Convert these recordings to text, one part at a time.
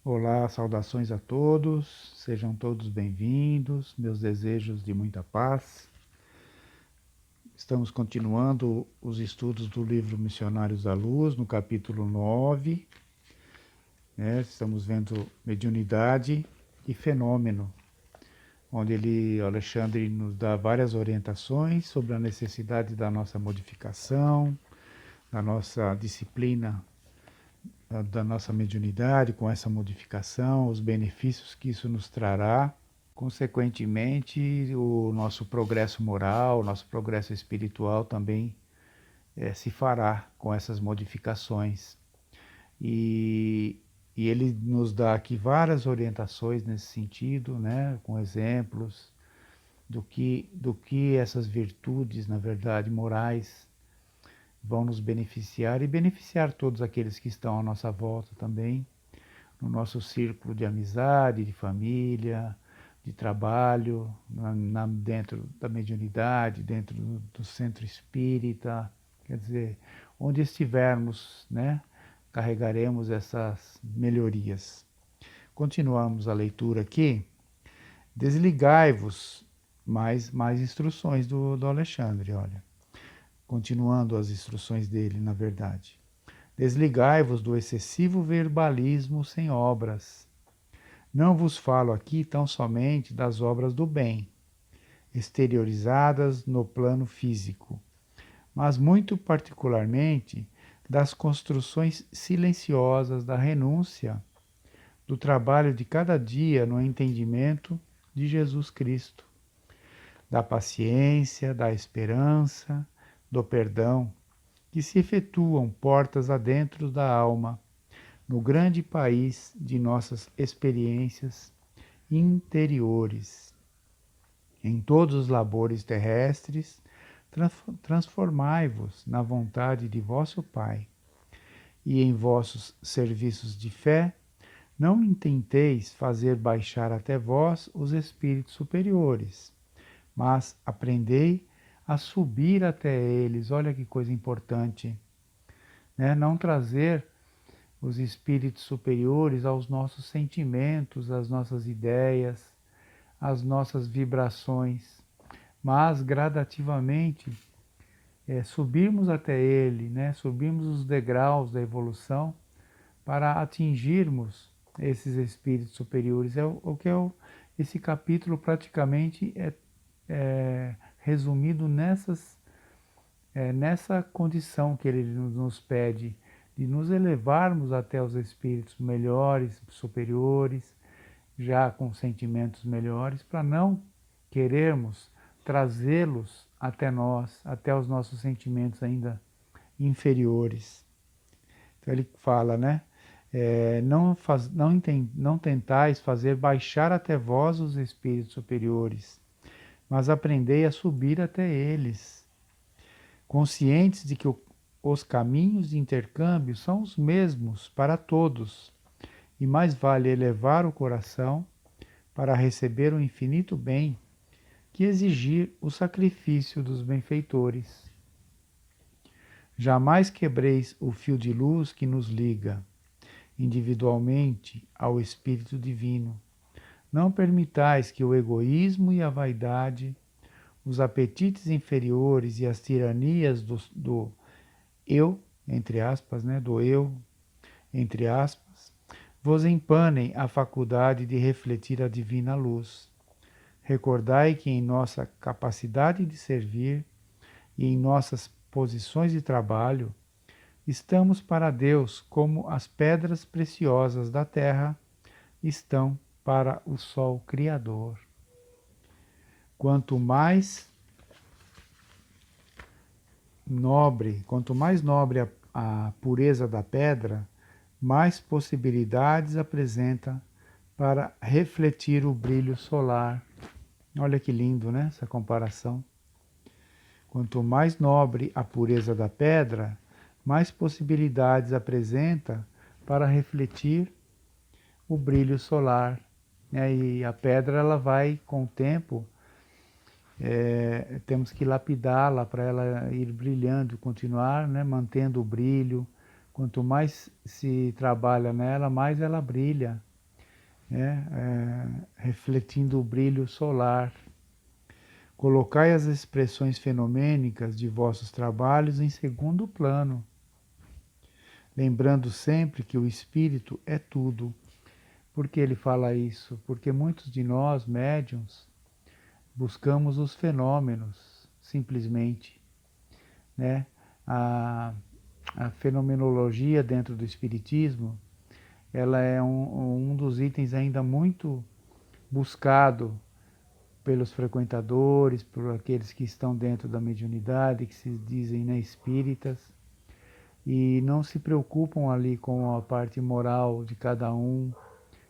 Olá, saudações a todos, sejam todos bem-vindos, meus desejos de muita paz. Estamos continuando os estudos do livro Missionários da Luz, no capítulo 9, né? Estamos vendo mediunidade e fenômeno, onde Alexandre nos dá várias orientações sobre a necessidade da nossa modificação, da nossa disciplina, da nossa mediunidade com essa modificação, os benefícios que isso nos trará. Consequentemente, o nosso progresso moral, o nosso progresso espiritual também se fará com essas modificações. E, e ele nos dá aqui várias orientações nesse sentido, né, com exemplos do que essas virtudes, na verdade, morais, vão nos beneficiar e beneficiar todos aqueles que estão à nossa volta também, no nosso círculo de amizade, de família, de trabalho, dentro da mediunidade, dentro do centro espírita, quer dizer, onde estivermos, né, carregaremos essas melhorias. Continuamos a leitura aqui. Desligai-vos, mais instruções do Alexandre, olha. Continuando as instruções dele, na verdade. Desligai-vos do excessivo verbalismo sem obras. Não vos falo aqui tão somente das obras do bem, exteriorizadas no plano físico, mas muito particularmente das construções silenciosas da renúncia, do trabalho de cada dia no entendimento de Jesus Cristo, da paciência, da esperança, do perdão, que se efetuam portas adentro da alma, no grande país de nossas experiências interiores. Em todos os labores terrestres, transformai-vos na vontade de vosso Pai, e em vossos serviços de fé, não intenteis fazer baixar até vós os espíritos superiores, mas aprendei a subir até eles. Olha que coisa importante, né? Não trazer os espíritos superiores aos nossos sentimentos, às nossas ideias, às nossas vibrações, mas gradativamente subirmos até ele, né? Subirmos os degraus da evolução para atingirmos esses espíritos superiores. Esse capítulo praticamente é resumido nessa condição que ele nos pede, de nos elevarmos até os espíritos melhores, superiores, já com sentimentos melhores, para não querermos trazê-los até nós, até os nossos sentimentos ainda inferiores. Então ele fala, né? Não tentais fazer baixar até vós os espíritos superiores, mas aprendei a subir até eles, conscientes de que os caminhos de intercâmbio são os mesmos para todos, e mais vale elevar o coração para receber o infinito bem que exigir o sacrifício dos benfeitores. Jamais quebreis o fio de luz que nos liga individualmente ao Espírito Divino. Não permitais que o egoísmo e a vaidade, os apetites inferiores e as tiranias do eu, entre aspas, né, do eu, entre aspas, vos empanem a faculdade de refletir a divina luz. Recordai que em nossa capacidade de servir e em nossas posições de trabalho, estamos para Deus como as pedras preciosas da terra estão para o sol criador. Quanto mais nobre a pureza da pedra, mais possibilidades apresenta para refletir o brilho solar. Olha que lindo, né? Essa comparação. Quanto mais nobre a pureza da pedra, mais possibilidades apresenta para refletir o brilho solar. E a pedra, ela vai, com o tempo, temos que lapidá-la para ela ir brilhando, continuar, né, mantendo o brilho. Quanto mais se trabalha nela, mais ela brilha. refletindo o brilho solar. Colocai as expressões fenomênicas de vossos trabalhos em segundo plano, lembrando sempre que o espírito é tudo. Por que ele fala isso? Porque muitos de nós, médiuns, buscamos os fenômenos, simplesmente, né? A, a fenomenologia dentro do espiritismo, ela é um dos itens ainda muito buscado pelos frequentadores, por aqueles que estão dentro da mediunidade, que se dizem, né, espíritas, e não se preocupam ali com a parte moral de cada um,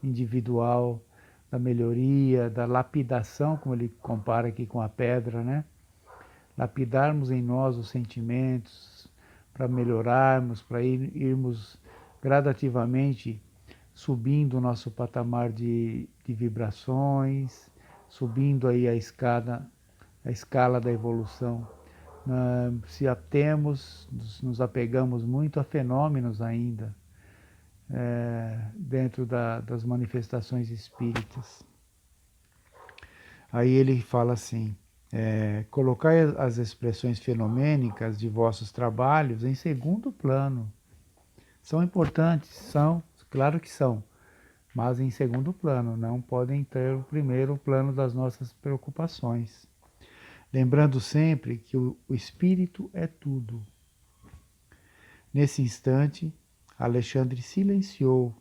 individual, da melhoria, da lapidação, como ele compara aqui com a pedra, né? Lapidarmos em nós os sentimentos, para melhorarmos, para irmos gradativamente subindo o nosso patamar de vibrações, subindo aí a escala da evolução. Se atemos, nos apegamos muito a fenômenos ainda, dentro das manifestações espíritas. Aí ele fala assim, colocai as expressões fenomênicas de vossos trabalhos em segundo plano. São importantes? São, claro que são, mas em segundo plano, não podem ter o primeiro plano das nossas preocupações. Lembrando sempre que o espírito é tudo. Nesse instante, Alexandre silenciou,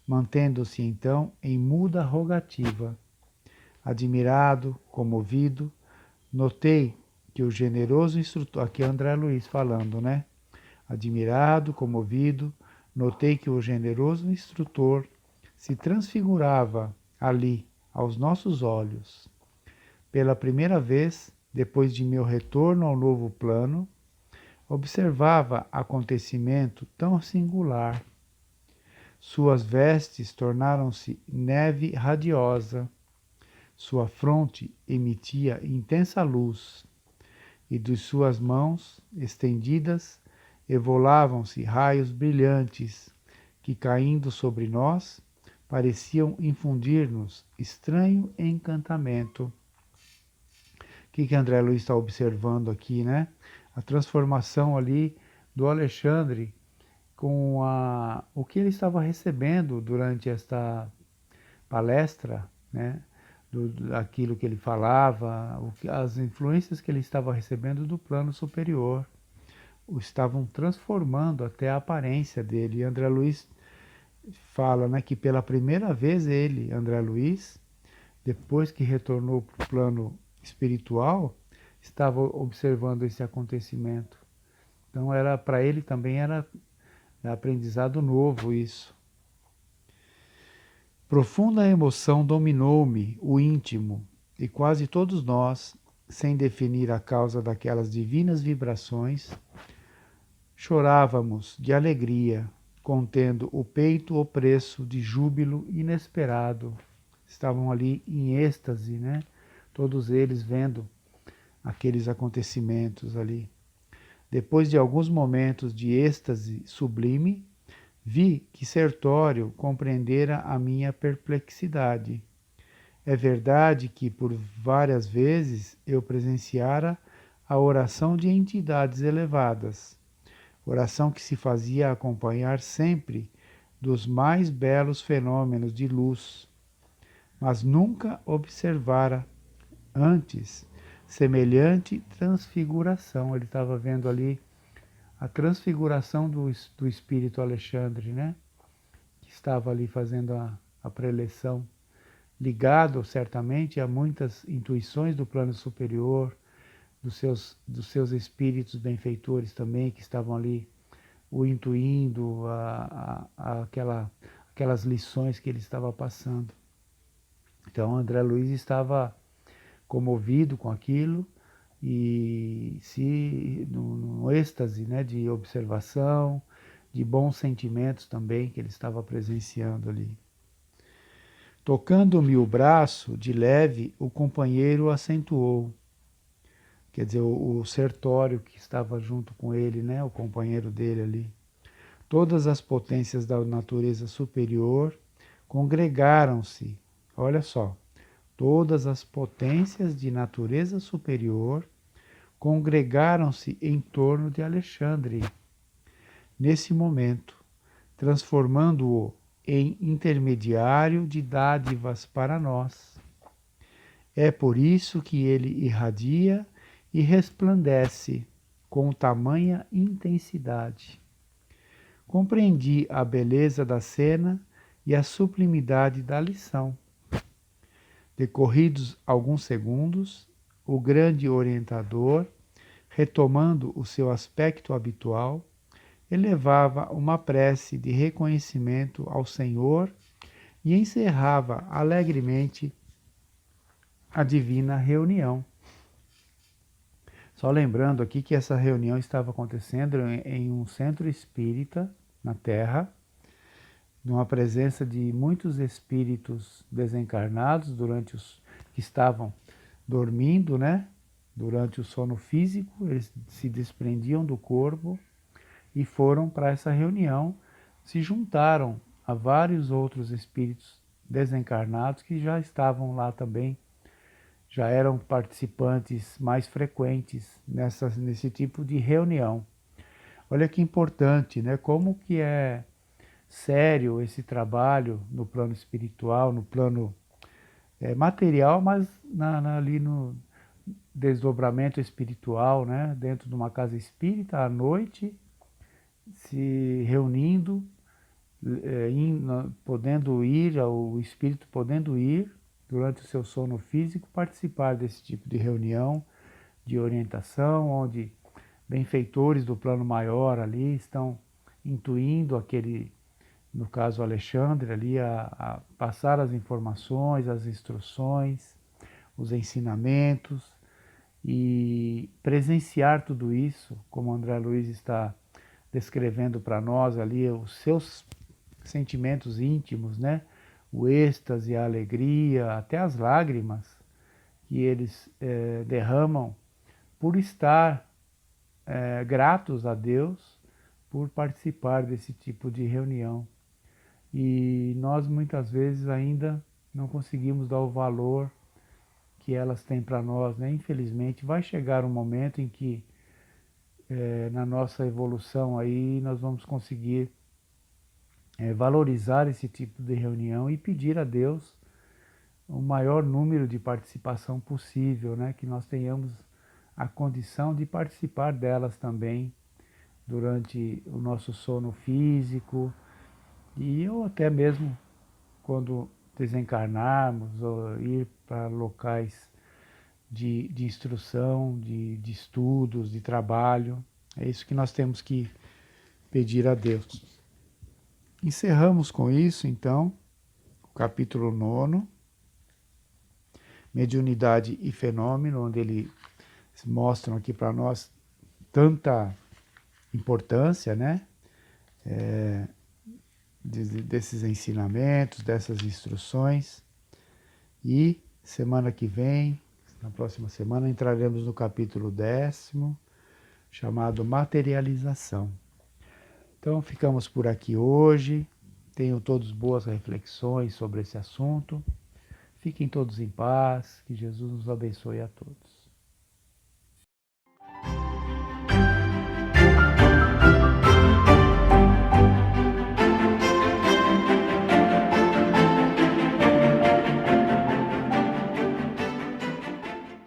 mantendo-se então em muda rogativa. Admirado, comovido, notei que o generoso instrutor, aqui é André Luiz falando, né? Admirado, comovido, notei que o generoso instrutor se transfigurava ali, aos nossos olhos. Pela primeira vez, depois de meu retorno ao novo plano, observava acontecimento tão singular. Suas vestes tornaram-se neve radiosa, sua fronte emitia intensa luz, e de suas mãos estendidas evolavam-se raios brilhantes que, caindo sobre nós, pareciam infundir-nos estranho encantamento. O que André Luiz está observando aqui, né? A transformação ali do Alexandre com o que ele estava recebendo durante esta palestra, né? Daquilo que ele falava, as influências que ele estava recebendo do plano superior, o estavam transformando até a aparência dele. E André Luiz fala, né, que pela primeira vez ele, André Luiz, depois que retornou para o plano espiritual, estava observando esse acontecimento. Então era para ele também era aprendizado novo isso. Profunda emoção dominou-me o íntimo, e quase todos nós, sem definir a causa daquelas divinas vibrações, chorávamos de alegria, contendo o peito opresso de júbilo inesperado. Estavam ali em êxtase, né? Todos eles vendo aqueles acontecimentos ali. Depois de alguns momentos de êxtase sublime, vi que Sertório compreendera a minha perplexidade. É verdade que por várias vezes eu presenciara a oração de entidades elevadas, oração que se fazia acompanhar sempre dos mais belos fenômenos de luz, mas nunca observara antes semelhante transfiguração. Ele estava vendo ali a transfiguração do espírito Alexandre, né? Que estava ali fazendo a preleção, ligado certamente a muitas intuições do plano superior, dos seus espíritos benfeitores também, que estavam ali o intuindo, aquelas lições que ele estava passando. Então André Luiz estava comovido com aquilo e no êxtase, né, de observação, de bons sentimentos também que ele estava presenciando ali. Tocando-me o braço de leve, o companheiro acentuou. Quer dizer, o Sertório que estava junto com ele, né, o companheiro dele ali. Todas as potências da natureza superior congregaram-se, olha só, todas as potências de natureza superior congregaram-se em torno de Alexandre, nesse momento, transformando-o em intermediário de dádivas para nós. É por isso que ele irradia e resplandece com tamanha intensidade. Compreendi a beleza da cena e a sublimidade da lição. Decorridos alguns segundos, o grande orientador, retomando o seu aspecto habitual, elevava uma prece de reconhecimento ao Senhor e encerrava alegremente a divina reunião. Só lembrando aqui que essa reunião estava acontecendo em um centro espírita na Terra, numa presença de muitos espíritos desencarnados que estavam dormindo, né? Durante o sono físico, eles se desprendiam do corpo e foram para essa reunião, se juntaram a vários outros espíritos desencarnados que já estavam lá também, já eram participantes mais frequentes nesse tipo de reunião. Olha que importante, né? Como que é sério esse trabalho no plano espiritual, no plano material, mas ali no desdobramento espiritual, né? Dentro de uma casa espírita, à noite, se reunindo, podendo ir, o espírito podendo ir, durante o seu sono físico, participar desse tipo de reunião, de orientação, onde benfeitores do plano maior ali estão intuindo aquele, no caso Alexandre, ali a passar as informações, as instruções, os ensinamentos e presenciar tudo isso, como André Luiz está descrevendo para nós ali, os seus sentimentos íntimos, né? O êxtase, a alegria, até as lágrimas que eles derramam por estar gratos a Deus por participar desse tipo de reunião. E nós muitas vezes ainda não conseguimos dar o valor que elas têm para nós, né? Infelizmente vai chegar um momento em que na nossa evolução aí nós vamos conseguir valorizar esse tipo de reunião e pedir a Deus o maior número de participação possível, né? Que nós tenhamos a condição de participar delas também durante o nosso sono físico ou até mesmo quando desencarnarmos ou ir para locais de instrução, de estudos, de trabalho. É isso que nós temos que pedir a Deus. Encerramos com isso, então, o capítulo 9, Mediunidade e Fenômeno, onde eles mostram aqui para nós tanta importância, né? Desses ensinamentos, dessas instruções. E semana que vem, na próxima semana, entraremos no capítulo 10º, chamado Materialização. Então ficamos por aqui hoje. Tenham todos boas reflexões sobre esse assunto. Fiquem todos em paz. Que Jesus nos abençoe a todos.